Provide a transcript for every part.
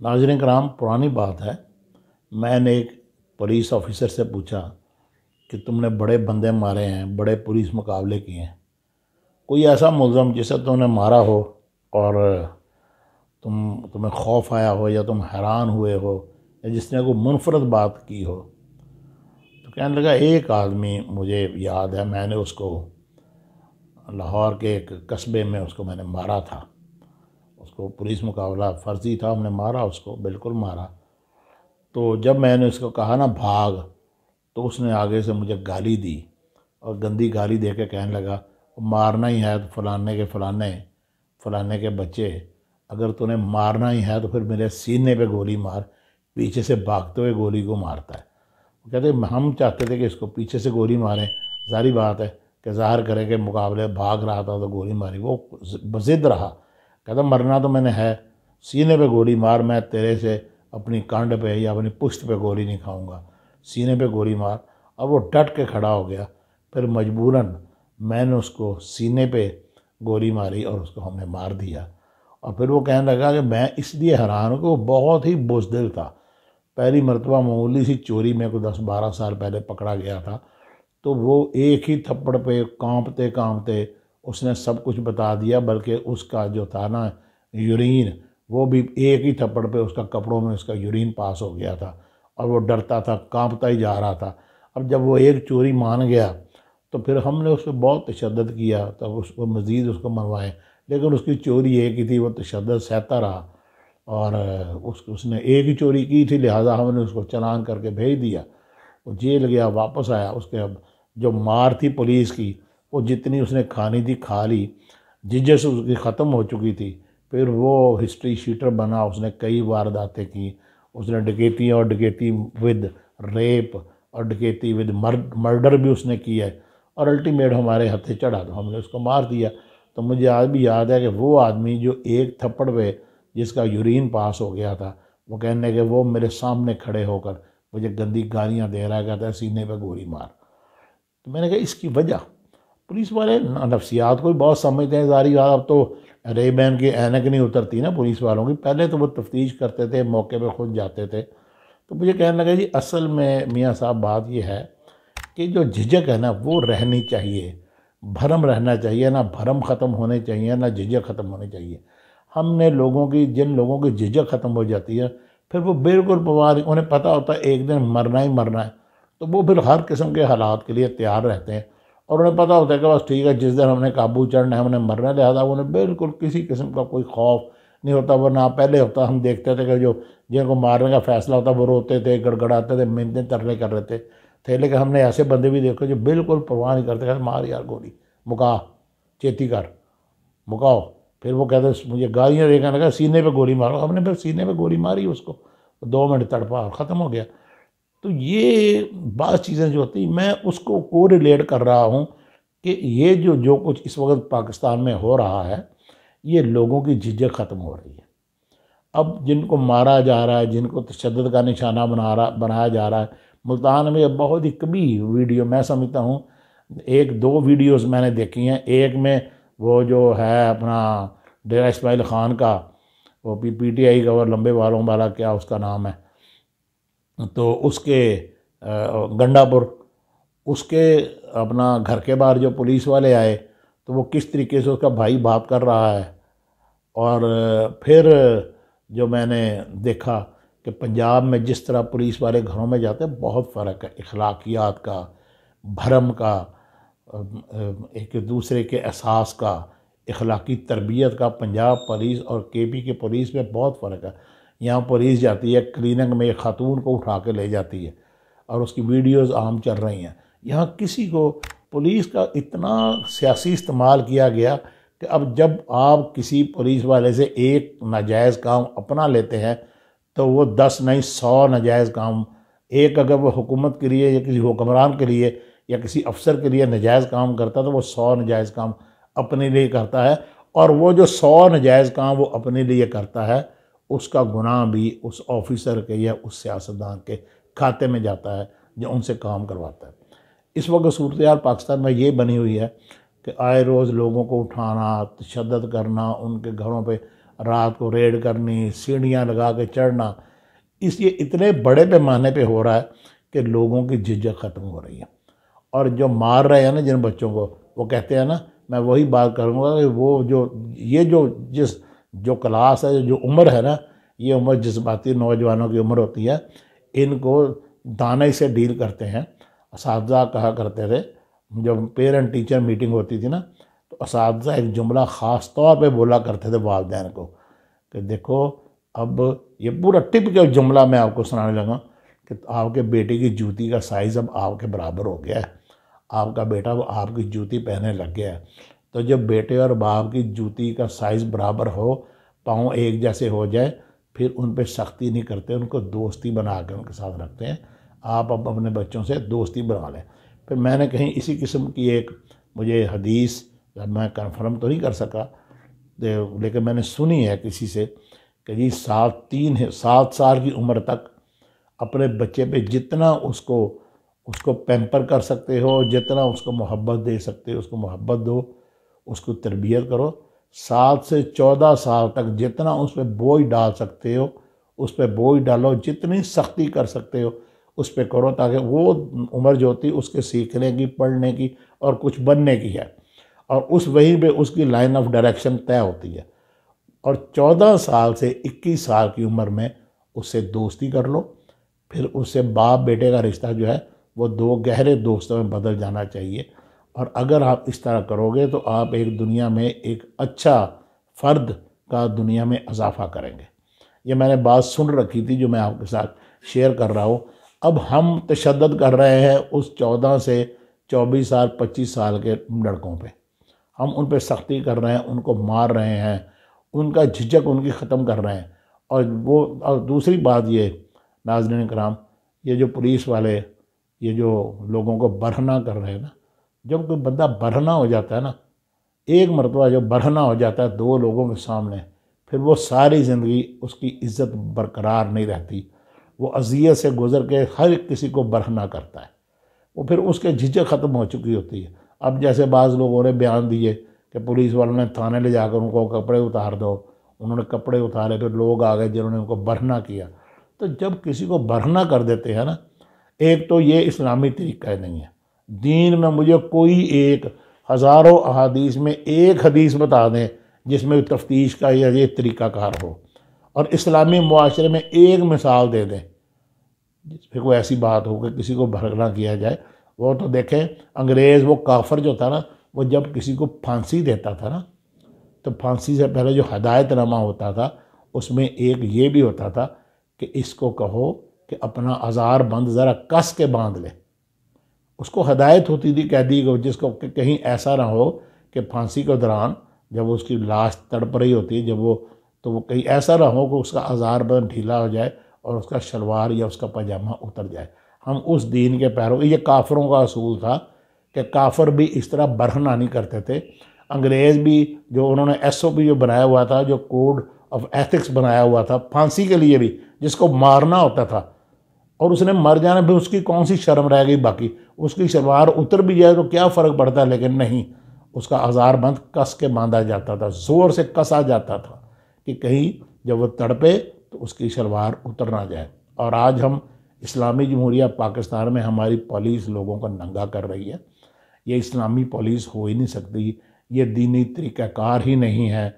ناظرین کرام، پرانی بات ہے، میں نے ایک پولیس آفیسر سے پوچھا کہ تم نے بڑے بندے مارے ہیں، بڑے پولیس مقابلے کیے ہیں، کوئی ایسا ملزم جسے تم نے مارا ہو اور تمہیں خوف آیا ہو یا تم حیران ہوئے ہو یا جس نے کوئی منفرد بات کی ہو؟ تو کہنے لگا ایک آدمی مجھے یاد ہے، میں نے اس کو لاہور کے ایک قصبے میں اس کو میں نے مارا تھا۔ اس کو پولیس مقابلہ فرضی تھا، ہم نے مارا، اس کو بالکل مارا۔ تو جب میں نے اس کو کہا نا بھاگ، تو اس نے آگے سے مجھے گالی دی اور گندی گالی دے کے کہنے لگا مارنا ہی ہے تو فلانے کے بچے، اگر تو نے مارنا ہی ہے تو پھر میرے سینے پہ گولی مار، پیچھے سے بھاگتے ہوئے گولی کو مارتا ہے۔ وہ کہتے ہم چاہتے تھے کہ اس کو پیچھے سے گولی ماریں، ظاہری بات ہے کہ ظاہر کریں کہ مقابلے بھاگ رہا تھا تو گولی ماری، وہ بضد رہا، کہتا مرنا تو میں نے ہے، سینے پہ گولی مار، میں تیرے سے اپنی کانڈ پہ یا اپنی پشت پہ گولی نہیں کھاؤں گا، سینے پہ گولی مار۔ اور وہ ڈٹ کے کھڑا ہو گیا، پھر مجبوراً میں نے اس کو سینے پہ گولی ماری اور اس کو ہم نے مار دیا۔ اور پھر وہ کہنے لگا کہ میں اس لیے حیران ہوں کہ وہ بہت ہی بزدل تھا، پہلی مرتبہ معمولی سی چوری میں کوئی 10-12 سال پہلے پکڑا گیا تھا، تو وہ ایک ہی تھپڑ پہ کانپتے کانپتے اس نے سب کچھ بتا دیا، بلکہ اس کا جو تھا نا یورین، وہ بھی ایک ہی تھپڑ پہ اس کا کپڑوں میں اس کا یورین پاس ہو گیا تھا، اور وہ ڈرتا تھا، کانپتا ہی جا رہا تھا۔ اب جب وہ ایک چوری مان گیا تو پھر ہم نے اس پہ بہت تشدد کیا، تب اس کو مزید اس کو منوائے، لیکن اس کی چوری ایک ہی تھی، وہ تشدد سہتا رہا، اور اس نے ایک ہی چوری کی تھی، لہٰذا ہم نے اس کو چلان کر کے بھیج دیا۔ وہ جیل گیا، واپس آیا، اس کے اب جو مار تھی پولیس کی وہ جتنی اس نے کھانی تھی کھا لی، ججس اس کی ختم ہو چکی تھی۔ پھر وہ ہسٹری شیٹر بنا، اس نے کئی وارداتیں کی، اس نے ڈکیتی اور ڈکیتی ود ریپ اور ڈکیتی ود مرڈر بھی اس نے کی ہے، اور الٹیمیٹ ہمارے ہتھے چڑھا تو ہم نے اس کو مار دیا۔ تو مجھے آج بھی یاد ہے کہ وہ آدمی جو ایک تھپڑ پہ جس کا یورین پاس ہو گیا تھا، وہ کہنے کہ وہ میرے سامنے کھڑے ہو کر مجھے گندی گالیاں دے رہا ہے، کہتا ہے سینے پہ گولی مار۔ تو میں نے کہا اس کی وجہ پولیس والے نفسیات کو بھی بہت سمجھتے ہیں، ظاہری بات، اب تو رے بین کی اینک نہیں اترتی نا پولیس والوں کی، پہلے تو وہ تفتیش کرتے تھے، موقع پہ خود جاتے تھے۔ تو مجھے کہنے لگا جی اصل میں میاں صاحب بات یہ ہے کہ جو جھجک ہے نا وہ رہنی چاہیے، بھرم رہنا چاہیے، نہ بھرم ختم ہونے چاہیے نہ جھجک ختم ہونی چاہیے۔ ہم نے جن لوگوں کی جھجک ختم ہو جاتی ہے، پھر وہ بالکل پرواہ نہیں، انہیں پتہ ہوتا ہے ایک دن مرنا ہی مرنا ہے، تو وہ پھر ہر قسم کے حالات کے لیے تیار رہتے ہیں، اور انہیں پتہ ہوتا ہے کہ بس ٹھیک ہے جس دن ہم نے قابو چڑھنا ہے ہم نے مرنا ہے، لہٰذا انہیں بالکل کسی قسم کا کوئی خوف نہیں ہوتا۔ ورنہ پہلے ہوتا ہم دیکھتے تھے کہ جو جن کو مارنے کا فیصلہ ہوتا وہ روتے تھے، گڑ گڑاتے تھے، منتیں ترلے کر رہے تھے، لیکن ہم نے ایسے بندے بھی دیکھے جو بالکل پرواہ نہیں کرتے، کہ مار یار گولی، مکا، چیتی کر، مکاؤ۔ پھر وہ کہتے مجھے گالیاں دے کے لگا سینے پہ گولی مارو، ہم نے پھر سینے پہ گولی ماری اس کو، 2 منٹ تڑپا اور ختم ہو گیا۔ تو یہ بعض چیزیں جو ہوتی میں اس کو ریلیٹ کر رہا ہوں کہ یہ جو کچھ اس وقت پاکستان میں ہو رہا ہے، یہ لوگوں کی جھجک ختم ہو رہی ہے۔ اب جن کو مارا جا رہا ہے، جن کو تشدد کا نشانہ بنایا جا رہا ہے، ملتان میں بہت ہی کبھی ویڈیو میں سمجھتا ہوں 1-2 ویڈیوز میں نے دیکھی ہیں۔ ایک میں وہ جو ہے اپنا ڈیرہ اسماعیل خان کا، وہ پی ٹی آئی کا، وہ لمبے بالوں والا، کیا اس کا نام ہے، تو اس کے گنڈا پور، اس کے اپنا گھر کے باہر جو پولیس والے آئے تو وہ کس طریقے سے اس کا بھائی بات کر رہا ہے۔ اور پھر جو میں نے دیکھا کہ پنجاب میں جس طرح پولیس والے گھروں میں جاتے ہیں، بہت فرق ہے اخلاقیات کا، بھرم کا، ایک دوسرے کے احساس کا، اخلاقی تربیت کا۔ پنجاب پولیس اور کے پی کے پولیس میں بہت فرق ہے۔ یہاں پولیس جاتی ہے کلینک میں ایک خاتون کو اٹھا کے لے جاتی ہے اور اس کی ویڈیوز عام چل رہی ہیں، یہاں کسی کو پولیس کا اتنا سیاسی استعمال کیا گیا کہ اب جب آپ کسی پولیس والے سے ایک ناجائز کام اپنا لیتے ہیں تو وہ 10 نہیں 100 ناجائز کام، ایک اگر وہ حکومت کے لیے یا کسی حکمران کے لیے یا کسی افسر کے لیے ناجائز کام کرتا ہے تو وہ 100 ناجائز کام اپنے لیے کرتا ہے، اور وہ جو 100 ناجائز کام وہ اپنے لیے کرتا ہے اس کا گناہ بھی اس آفیسر کے یا اس سیاستدان کے کھاتے میں جاتا ہے جو ان سے کام کرواتا ہے۔ اس وقت صورتحال پاکستان میں یہ بنی ہوئی ہے کہ آئے روز لوگوں کو اٹھانا، تشدد کرنا، ان کے گھروں پہ رات کو ریڈ کرنی، سیڑھیاں لگا کے چڑھنا، اس یہ اتنے بڑے پیمانے پہ ہو رہا ہے کہ لوگوں کی جھجک ختم ہو رہی ہے۔ اور جو مار رہے ہیں نا جن بچوں کو، وہ کہتے ہیں نا، میں وہی بات کروں گا کہ وہ جو کلاس ہے، جو عمر ہے نا، یہ عمر جذباتی نوجوانوں کی عمر ہوتی ہے، ان کو دانے سے ڈیل کرتے ہیں۔ اساتذہ کہا کرتے تھے، جب پیرنٹ ٹیچر میٹنگ ہوتی تھی نا، تو اساتذہ ایک جملہ خاص طور پہ بولا کرتے تھے والدین کو کہ دیکھو، اب یہ پورا ٹپکل جملہ میں آپ کو سنانے لگا کہ آپ کے بیٹے کی جوتی کا سائز اب آپ کے برابر ہو گیا ہے، آپ کا بیٹا وہ آپ کی جوتی پہننے لگ گیا ہے۔ تو جب بیٹے اور باپ کی جوتی کا سائز برابر ہو، پاؤں ایک جیسے ہو جائے، پھر ان پہ سختی نہیں کرتے، ان کو دوستی بنا کے ان کے ساتھ رکھتے ہیں۔ آپ اب اپنے بچوں سے دوستی بنا لیں۔ پھر میں نے کہیں اسی قسم کی ایک مجھے حدیث، میں کنفرم تو نہیں کر سکا، لیکن میں نے سنی ہے کسی سے کہ جی 7 سال کی عمر تک اپنے بچے پہ جتنا اس کو پیمپر کر سکتے ہو، جتنا اس کو محبت دے سکتے ہو اس کو محبت دو، اس کو تربیت کرو۔ 7 سے 14 سال تک جتنا اس پہ بوجھ ڈال سکتے ہو اس پہ بوجھ ڈالو، جتنی سختی کر سکتے ہو اس پہ کرو، تاکہ وہ عمر جو ہوتی ہے اس کے سیکھنے کی، پڑھنے کی اور کچھ بننے کی ہے، اور وہیں پہ اس کی لائن آف ڈائریکشن طے ہوتی ہے۔ اور 14 سال سے 21 سال کی عمر میں اس سے دوستی کر لو، پھر اس سے باپ بیٹے کا رشتہ جو ہے وہ 2 گہرے دوستوں میں بدل جانا چاہیے۔ اور اگر آپ اس طرح کرو گے تو آپ ایک دنیا میں ایک اچھا فرد کا دنیا میں اضافہ کریں گے۔ یہ میں نے بات سن رکھی تھی جو میں آپ کے ساتھ شیئر کر رہا ہوں۔ اب ہم تشدد کر رہے ہیں اس 14 سے 24 سال 25 سال کے لڑکوں پہ، ہم ان پہ سختی کر رہے ہیں، ان کو مار رہے ہیں، ان کا جھجک ان کی ختم کر رہے ہیں۔ اور دوسری بات یہ ناظرین کرام، یہ جو پولیس والے یہ جو لوگوں کو برہنہ کر رہے ہیں نا، جب کوئی بندہ برہنہ ہو جاتا ہے نا، ایک مرتبہ جب برہنہ ہو جاتا ہے 2 لوگوں کے سامنے، پھر وہ ساری زندگی اس کی عزت برقرار نہیں رہتی، وہ اذیت سے گزر کے ہر کسی کو برہنہ کرتا ہے، وہ پھر اس کے جھجک ختم ہو چکی ہوتی ہے۔ اب جیسے بعض لوگوں نے بیان دیے کہ پولیس والوں نے تھانے لے جا کر ان کو کپڑے اتار دو، انہوں نے کپڑے اتارے، پھر لوگ آ گئے جنہوں نے ان کو برہنہ کیا۔ تو جب کسی کو برہنہ کر دیتے ہیں نا، ایک تو یہ اسلامی طریقہ نہیں ہے، دین میں مجھے کوئی ایک ہزاروں احادیث میں ایک حدیث بتا دیں جس میں تفتیش کا یہ طریقہ کار ہو، اور اسلامی معاشرے میں ایک مثال دے دیں جس پہ کوئی ایسی بات ہو کہ کسی کو برہنہ کیا جائے۔ وہ تو دیکھیں، انگریز وہ کافر جو تھا نا، وہ جب کسی کو پھانسی دیتا تھا نا، تو پھانسی سے پہلے جو ہدایت نامہ ہوتا تھا اس میں ایک یہ بھی ہوتا تھا کہ اس کو کہو کہ اپنا ازار بند ذرا کس کے باندھ لے۔ اس کو ہدایت ہوتی تھی قیدی کو، جس کو کہ کہیں ایسا نہ ہو کہ پھانسی کے دوران جب اس کی لاش تڑپ رہی ہوتی ہے تو وہ کہیں ایسا نہ ہو کہ اس کا ازار بند ڈھیلا ہو جائے اور اس کا شلوار یا اس کا پاجامہ اتر جائے۔ ہم اس دین کے پیرو، یہ کافروں کا اصول تھا کہ کافر بھی اس طرح برہنہ نہیں کرتے تھے۔ انگریز بھی جو انہوں نے SOP جو بنایا ہوا تھا، جو کوڈ آف ایتھکس بنایا ہوا تھا پھانسی کے لیے بھی، جس کو مارنا ہوتا تھا، اور اس نے مر جانا بھی، اس کی کون سی شرم رہ گئی باقی، اس کی شلوار اتر بھی جائے تو کیا فرق پڑتا ہے، لیکن نہیں، اس کا ازار بند کس کے باندھا جاتا تھا، زور سے کسا جاتا تھا کہ کہیں جب وہ تڑپے تو اس کی شلوار اتر نہ جائے۔ اور آج ہم اسلامی جمہوریہ پاکستان میں ہماری پولیس لوگوں کو ننگا کر رہی ہے۔ یہ اسلامی پولیس ہو ہی نہیں سکتی، یہ دینی طریقہ کار ہی نہیں ہے۔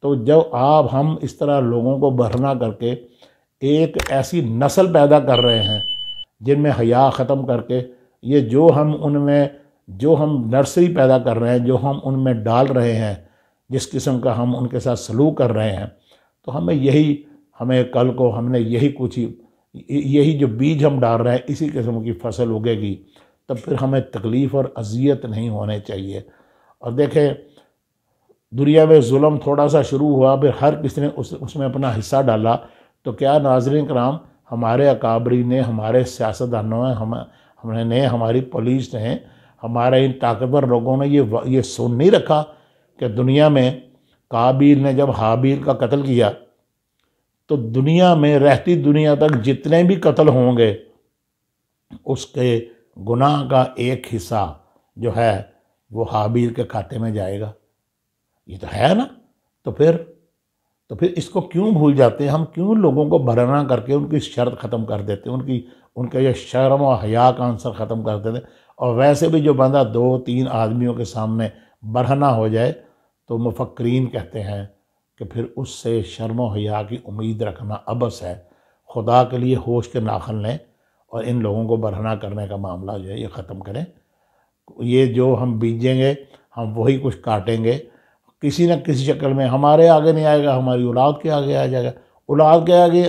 تو جب ہم اس طرح لوگوں کو برہنہ کر کے ایک ایسی نسل پیدا کر رہے ہیں جن میں حیا ختم کر کے، یہ جو ہم نرسری پیدا کر رہے ہیں، جو ہم ان میں ڈال رہے ہیں، جس قسم کا ہم ان کے ساتھ سلوک کر رہے ہیں، تو ہمیں کل کو ہم نے یہی جو بیج ہم ڈال رہے ہیں، اسی قسم کی فصل اگے گی، تب پھر ہمیں تکلیف اور اذیت نہیں ہونے چاہیے۔ اور دیکھیں، دنیا میں ظلم تھوڑا سا شروع ہوا، پھر ہر کسی نے اس میں اپنا حصہ ڈالا، تو کیا ناظرین کرام، ہمارے اکابری نے، ہمارے سیاستدانوں نے، ہماری پولیس نے، ہمارے ان طاقتور لوگوں نے یہ سن نہیں رکھا کہ دنیا میں قابیل نے جب حابیل کا قتل کیا تو دنیا میں رہتی دنیا تک جتنے بھی قتل ہوں گے اس کے گناہ کا ایک حصہ جو ہے وہ حابیل کے کھاتے میں جائے گا۔ یہ تو ہے نا؟ تو پھر تو پھر اس کو کیوں بھول جاتے ہیں ہم؟ کیوں لوگوں کو برہنہ کر کے ان کی شرط ختم کر دیتے ہیں، ان کا یہ شرم و حیا کا عنصر ختم کر دیتے ہیں؟ اور ویسے بھی جو بندہ 2-3 آدمیوں کے سامنے برہنہ ہو جائے تو مفکرین کہتے ہیں کہ پھر اس سے شرم و حیا کی امید رکھنا عبث ہے۔ خدا کے لیے ہوش کے ناخن لیں اور ان لوگوں کو برہنہ کرنے کا معاملہ جو ہے یہ ختم کریں۔ یہ جو ہم بیجیں گے ہم وہی کچھ کاٹیں گے، کسی نہ کسی شکل میں ہمارے آگے نہیں آئے گا، ہماری اولاد کے آگے آ جائے گا، اولاد کے آگے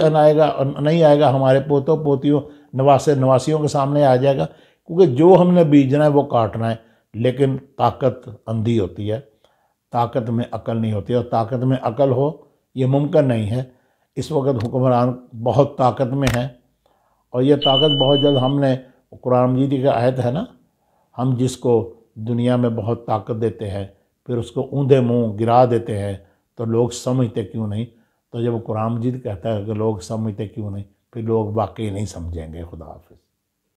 نہیں آئے گا، ہمارے پوتوں پوتیوں نواسیوں کے سامنے آ جائے گا، کیونکہ جو ہم نے بیجنا ہے وہ کاٹنا ہے۔ لیکن طاقت اندھی ہوتی ہے، طاقت میں عقل نہیں ہوتی، اور طاقت میں عقل ہو یہ ممکن نہیں ہے۔ اس وقت حکمران بہت طاقت میں ہیں، اور یہ طاقت بہت جلد ہم نے قرآن مجید کی آیت ہے نا، ہم جس کو دنیا میں بہت طاقت دیتے ہیں پھر اس کو اوندے منہ گرا دیتے ہیں تو لوگ سمجھتے کیوں نہیں؟ تو جب قرآن مجید کہتا ہے کہ لوگ سمجھتے کیوں نہیں، پھر لوگ واقعی نہیں سمجھیں گے۔ خدا حافظ۔